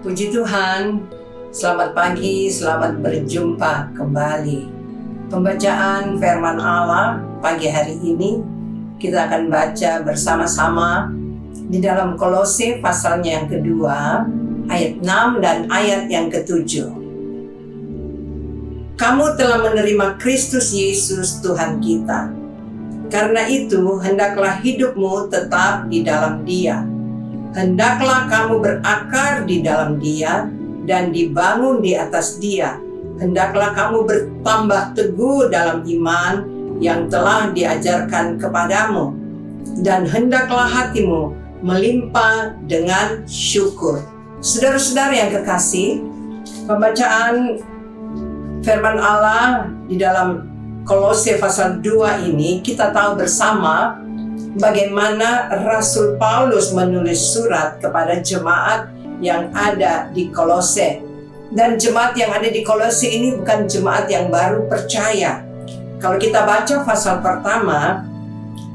Puji Tuhan, selamat pagi, selamat berjumpa kembali. Pembacaan firman Allah pagi hari ini kita akan baca bersama-sama di dalam Kolose pasalnya yang kedua, ayat 6 dan ayat yang ke-7. Kamu telah menerima Kristus Yesus Tuhan kita. Karena itu, hendaklah hidupmu tetap di dalam Dia. Hendaklah kamu berakar di dalam Dia dan dibangun di atas Dia. Hendaklah kamu bertambah teguh dalam iman yang telah diajarkan kepadamu. Dan hendaklah hatimu melimpah dengan syukur. Saudara-saudara yang kekasih, pembacaan firman Allah di dalam Kolose pasal 2 ini kita tahu bersama bagaimana Rasul Paulus menulis surat kepada jemaat yang ada di Kolose. Dan jemaat yang ada di Kolose ini bukan jemaat yang baru percaya. Kalau kita baca pasal pertama,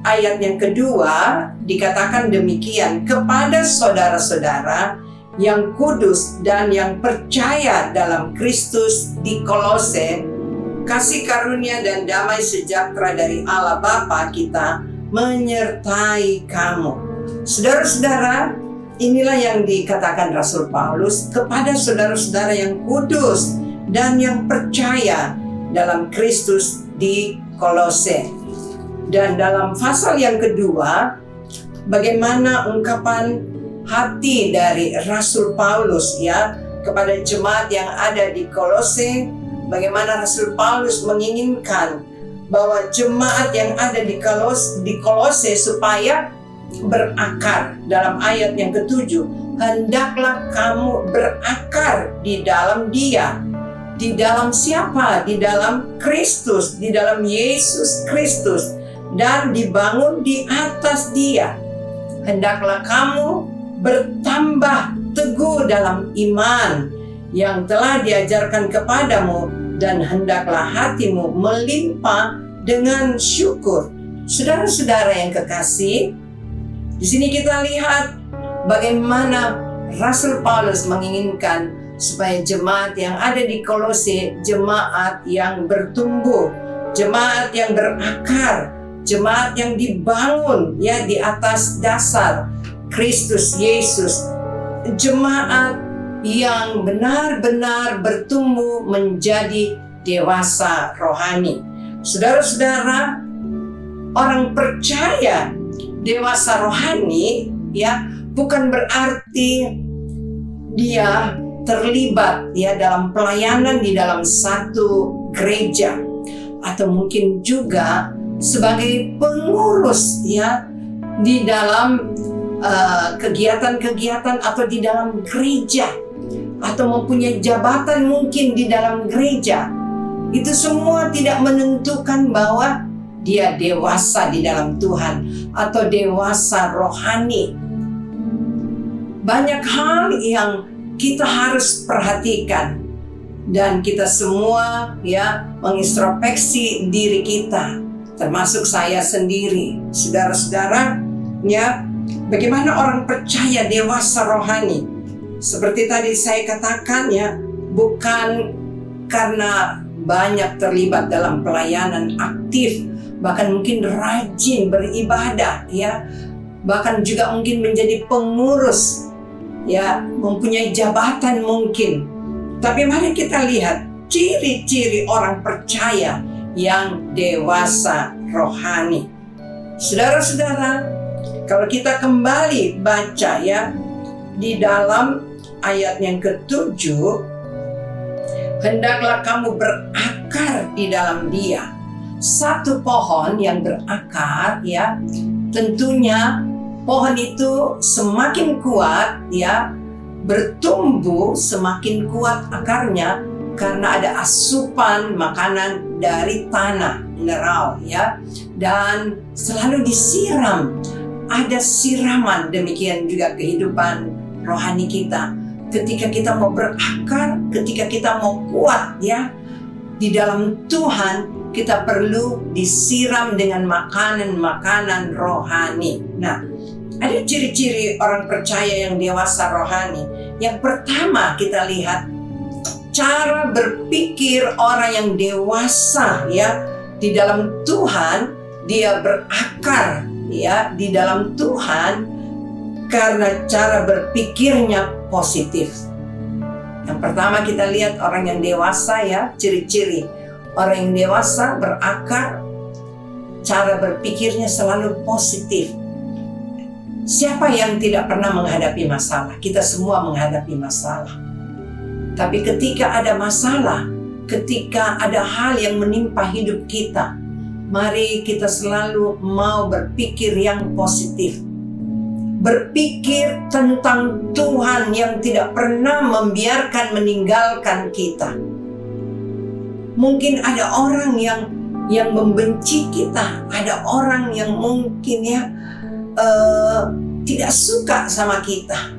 ayat yang kedua dikatakan demikian, kepada saudara-saudara yang kudus dan yang percaya dalam Kristus di Kolose, kasih karunia dan damai sejahtera dari Allah Bapa kita menyertai kamu. Saudara-saudara, inilah yang dikatakan Rasul Paulus kepada saudara-saudara yang kudus dan yang percaya dalam Kristus di Kolose. Dan dalam pasal yang kedua, bagaimana ungkapan hati dari Rasul Paulus kepada jemaat yang ada di Kolose, bagaimana Rasul Paulus menginginkan bahwa jemaat yang ada di Kolose supaya berakar. Dalam ayat yang ke-7, hendaklah kamu berakar di dalam Dia. Di dalam siapa? Di dalam Kristus, di dalam Yesus Kristus, dan dibangun di atas Dia. Hendaklah kamu bertambah teguh dalam iman yang telah diajarkan kepadamu, dan hendaklah hatimu melimpah dengan syukur. Saudara-saudara yang kekasih, di sini kita lihat bagaimana Rasul Paulus menginginkan supaya jemaat yang ada di Kolose, jemaat yang bertumbuh, jemaat yang berakar, jemaat yang dibangun di atas dasar Kristus Yesus, jemaat yang benar-benar bertumbuh menjadi dewasa rohani. Saudara-saudara, orang percaya dewasa rohani bukan berarti dia terlibat dalam pelayanan di dalam satu gereja, atau mungkin juga sebagai pengurus di dalam kegiatan-kegiatan atau di dalam gereja, atau mempunyai jabatan mungkin di dalam gereja. Itu semua tidak menentukan bahwa dia dewasa di dalam Tuhan atau dewasa rohani. Banyak hal yang kita harus perhatikan, dan kita semua mengintrospeksi diri kita, termasuk saya sendiri. Saudara-saudara, bagaimana orang percaya dewasa rohani? Seperti tadi saya katakan bukan karena banyak terlibat dalam pelayanan aktif, bahkan mungkin rajin beribadah, bahkan juga mungkin menjadi pengurus, mempunyai jabatan mungkin. Tapi mari kita lihat ciri-ciri orang percaya yang dewasa rohani. Saudara-saudara, kalau kita kembali baca di dalam ayat yang ke-7, hendaklah kamu berakar di dalam Dia. Satu pohon yang berakar, tentunya pohon itu semakin kuat, bertumbuh semakin kuat akarnya karena ada asupan makanan dari tanah, mineral, dan selalu disiram. Ada siraman. Demikian juga kehidupan rohani kita. Ketika kita mau berakar, ketika kita mau kuat di dalam Tuhan, kita perlu disiram dengan makanan-makanan rohani. Nah, ada ciri-ciri orang percaya yang dewasa rohani. Yang pertama kita lihat cara berpikir orang yang dewasa ya di dalam Tuhan, dia berakar ya di dalam Tuhan karena cara berpikirnya positif. Yang pertama kita lihat orang yang dewasa ya, ciri-ciri orang yang dewasa berakar, cara berpikirnya selalu positif. Siapa yang tidak pernah menghadapi masalah? Kita semua menghadapi masalah. Tapi ketika ada masalah, ketika ada hal yang menimpa hidup kita, mari kita selalu mau berpikir yang positif. Berpikir tentang Tuhan yang tidak pernah membiarkan meninggalkan kita. Mungkin ada orang yang membenci kita, ada orang yang mungkin tidak suka sama kita.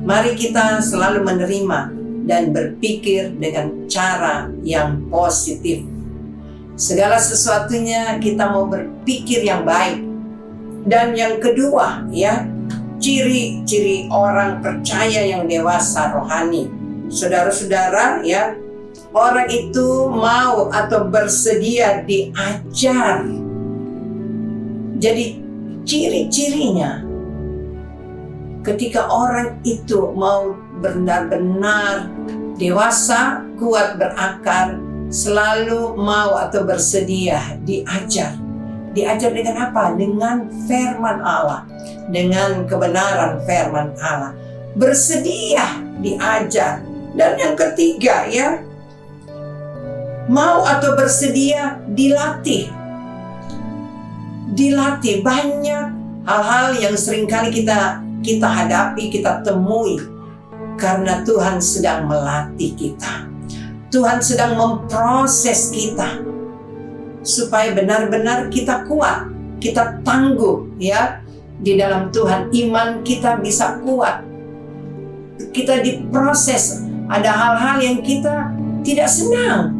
Mari kita selalu menerima dan berpikir dengan cara yang positif. Segala sesuatunya kita mau berpikir yang baik. Dan yang kedua ya, ciri-ciri orang percaya yang dewasa rohani. Saudara-saudara ya, orang itu mau atau bersedia diajar. Jadi ciri-cirinya ketika orang itu mau benar-benar dewasa, kuat berakar, selalu mau atau bersedia diajar. Diajar dengan apa? Dengan firman Allah, dengan kebenaran firman Allah. Bersedia diajar. Dan yang ketiga ya, mau atau bersedia dilatih. Dilatih. Banyak hal-hal yang seringkali kita hadapi, kita temui karena Tuhan sedang melatih kita. Tuhan sedang memproses kita supaya benar-benar kita kuat, kita tangguh ya di dalam Tuhan. Iman kita bisa kuat. Kita diproses. Ada hal-hal yang kita tidak senang,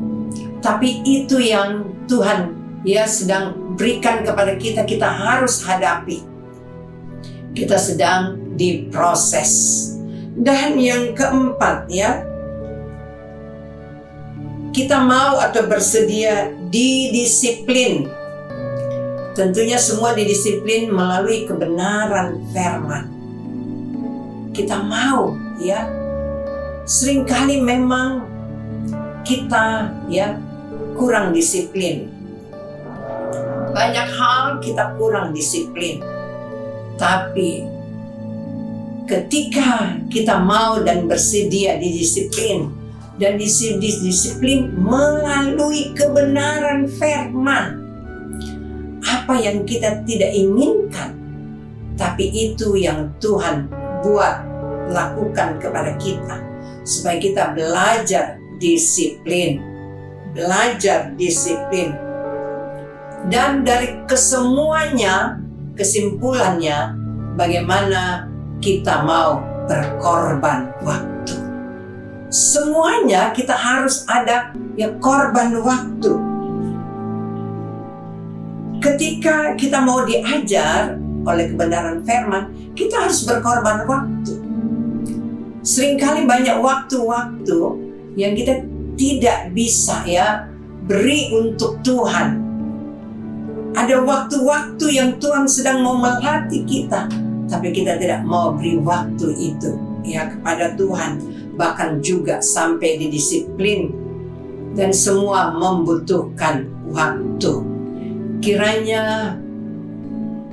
tapi itu yang Tuhan ya sedang berikan kepada kita. Kita harus hadapi. Kita sedang diproses. Dan yang keempat ya, kita mau atau bersedia didisiplin. Tentunya semua didisiplin melalui kebenaran firman. Kita mau ya. Seringkali memang kita ya kurang disiplin. Banyak hal kita kurang disiplin. Tapi ketika kita mau dan bersedia didisiplin, dan disiplin melalui kebenaran firman, apa yang kita tidak inginkan, tapi itu yang Tuhan buat lakukan kepada kita, supaya kita belajar disiplin. Dan dari kesemuanya, kesimpulannya, bagaimana kita mau berkorban waktu. Semuanya kita harus ada ya korban waktu. Ketika kita mau diajar oleh kebenaran firman, kita harus berkorban waktu. Seringkali banyak waktu-waktu yang kita tidak bisa ya beri untuk Tuhan. Ada waktu-waktu yang Tuhan sedang mau melatih kita, tapi kita tidak mau beri waktu itu ya kepada Tuhan. Bahkan juga sampai didisiplin, dan semua membutuhkan waktu. Kiranya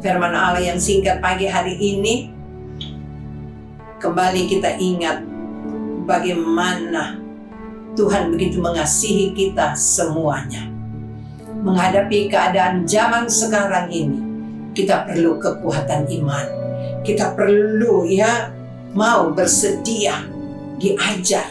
firman Allah yang singkat pagi hari ini kembali kita ingat bagaimana Tuhan begitu mengasihi kita semuanya. Menghadapi keadaan zaman sekarang ini, kita perlu kekuatan iman. Kita perlu ya mau bersedia diajar.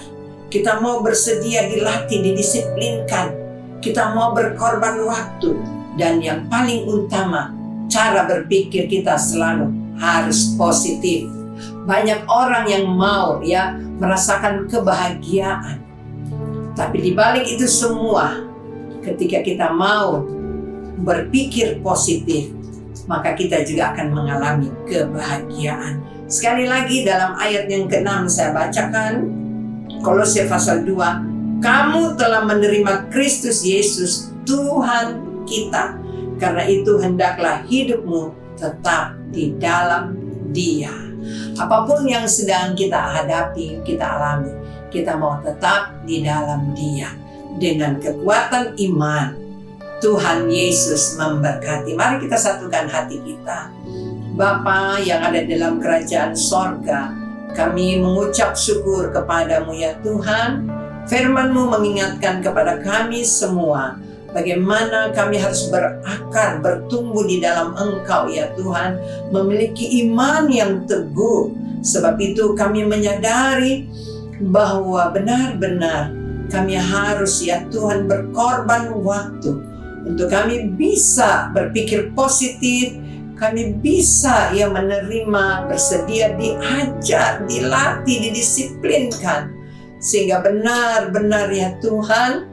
Kita mau bersedia dilatih, didisiplinkan. Kita mau berkorban waktu. Dan yang paling utama, cara berpikir kita selalu harus positif. Banyak orang yang mau ya merasakan kebahagiaan. Tapi di balik itu semua, ketika kita mau berpikir positif, maka kita juga akan mengalami kebahagiaan. Sekali lagi dalam ayat yang ke-6 saya bacakan, Kolose pasal 2, kamu telah menerima Kristus Yesus Tuhan kita. Karena itu hendaklah hidupmu tetap di dalam Dia. Apapun yang sedang kita hadapi, kita alami, kita mau tetap di dalam Dia. Dengan kekuatan iman, Tuhan Yesus memberkati. Mari kita satukan hati kita. Bapa yang ada dalam kerajaan sorga, kami mengucap syukur kepadamu ya Tuhan. Firman-Mu mengingatkan kepada kami semua bagaimana kami harus berakar, bertumbuh di dalam Engkau ya Tuhan, memiliki iman yang teguh. Sebab itu kami menyadari bahwa benar-benar kami harus ya Tuhan berkorban waktu untuk kami bisa berpikir positif, kami bisa ya menerima, bersedia diajar, dilatih, didisiplinkan, sehingga benar-benar ya Tuhan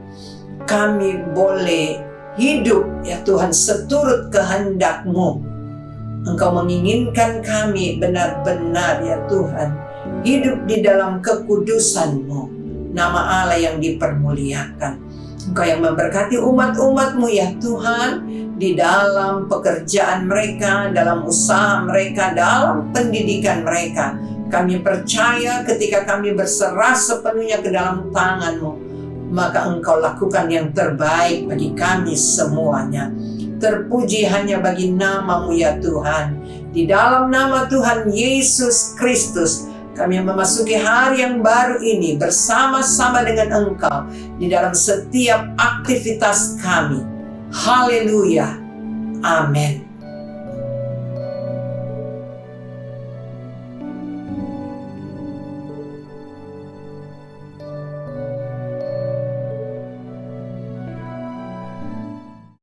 kami boleh hidup ya Tuhan seturut kehendak-Mu. Engkau menginginkan kami benar-benar ya Tuhan hidup di dalam kekudusan-Mu, nama Allah yang dipermuliakan. Engkau yang memberkati umat-umat-Mu ya Tuhan, di dalam pekerjaan mereka, dalam usaha mereka, dalam pendidikan mereka. Kami percaya ketika kami berserah sepenuhnya ke dalam tangan-Mu, maka Engkau lakukan yang terbaik bagi kami semuanya. Terpuji hanya bagi nama-Mu ya Tuhan. Di dalam nama Tuhan Yesus Kristus, kami memasuki hari yang baru ini bersama-sama dengan Engkau di dalam setiap aktivitas kami. Haleluya. Amin.